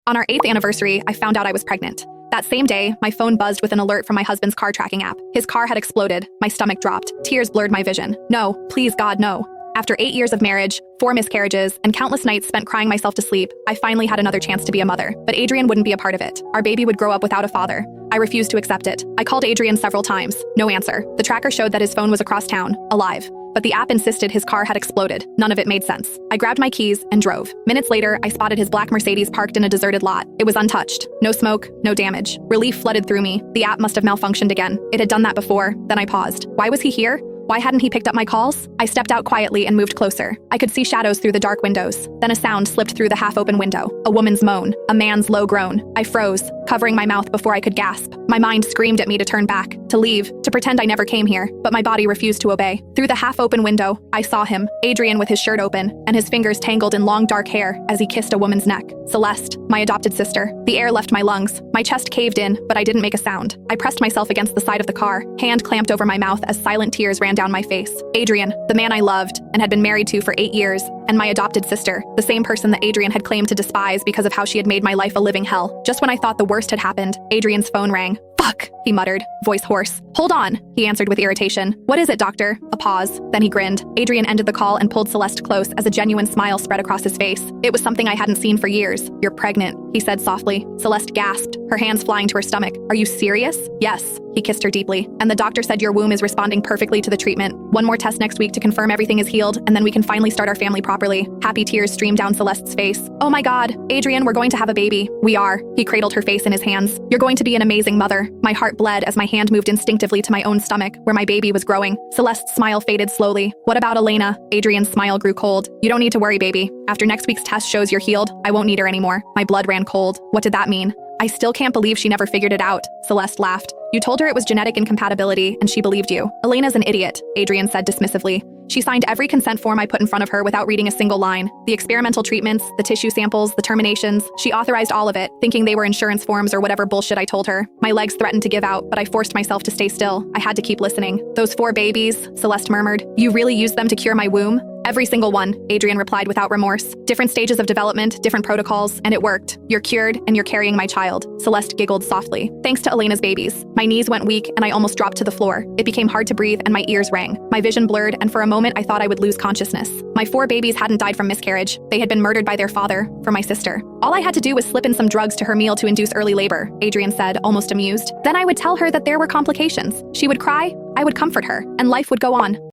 On our 8th anniversary, I found out I was pregnant. That same day, my phone buzzed with an alert from my husband's car tracking app. His car had exploded. My stomach dropped. Tears blurred my vision. No, please God, no. After 8 years of marriage, 4 miscarriages, and countless nights spent crying myself to sleep, I finally had another chance to be a mother. But Adrian wouldn't be a part of it. Our baby would grow up without a father. I refused to accept it. I called Adrian several times. No answer. The tracker showed that his phone was across town, alive. But the app insisted his car had exploded. None of it made sense. I grabbed my keys and drove. Minutes later, I spotted his black Mercedes parked in a deserted lot. It was untouched. No smoke, no damage. Relief flooded through me. The app must have malfunctioned again. It had done that before. Then I paused. Why was he here? Why hadn't he picked up my calls? I stepped out quietly and moved closer. I could see shadows through the dark windows. Then a sound slipped through the half-open window. A woman's moan. A man's low groan. I froze, covering my mouth before I could gasp. My mind screamed at me to turn back, to leave, to pretend I never came here, but my body refused to obey. Through the half-open window, I saw him, Adrian with his shirt open, and his fingers tangled in long dark hair as he kissed a woman's neck. Celeste, my adopted sister. The air left my lungs. My chest caved in, but I didn't make a sound. I pressed myself against the side of the car, hand clamped over my mouth as silent tears ran down my face. Adrian, the man I loved and had been married to for 8 years, and my adopted sister, the same person that Adrian had claimed to despise because of how she had made my life a living hell. Just when I thought the worst had happened, Adrian's phone rang. Fuck, he muttered, voice hoarse. Hold on, he answered with irritation. What is it, doctor? A pause. Then he grinned. Adrian ended the call and pulled Celeste close as a genuine smile spread across his face. It was something I hadn't seen for years. You're pregnant, he said softly. Celeste gasped, her hands flying to her stomach. Are you serious? Yes. He kissed her deeply. And the doctor said your womb is responding perfectly to the treatment. One more test next week to confirm everything is healed, and then we can finally start our family properly. Happy tears streamed down Celeste's face. Oh my God, Adrian, we're going to have a baby. We are. He cradled her face in his hands. You're going to be an amazing mother. My heart bled as my hand moved instinctively to my own stomach, where my baby was growing. Celeste's smile faded slowly. What about Elena? Adrian's smile grew cold. You don't need to worry, baby. After next week's test shows you're healed, I won't need her anymore. My blood ran cold. What did that mean? I still can't believe she never figured it out. Celeste laughed. You told her it was genetic incompatibility, and she believed you. Elena's an idiot, Adrian said dismissively. She signed every consent form I put in front of her without reading a single line. The experimental treatments, the tissue samples, the terminations. She authorized all of it, thinking they were insurance forms or whatever bullshit I told her. My legs threatened to give out, but I forced myself to stay still. I had to keep listening. Those 4 babies, Celeste murmured. You really used them to cure my womb? Every single one, Adrian replied without remorse. Different stages of development, different protocols, and it worked. You're cured, and you're carrying my child. Celeste giggled softly. Thanks to Elena's babies. My knees went weak, and I almost dropped to the floor. It became hard to breathe, and my ears rang. My vision blurred, and for a moment I thought I would lose consciousness. My 4 babies hadn't died from miscarriage. They had been murdered by their father, for my sister. All I had to do was slip in some drugs to her meal to induce early labor, Adrian said, almost amused. Then I would tell her that there were complications. She would cry, I would comfort her, and life would go on.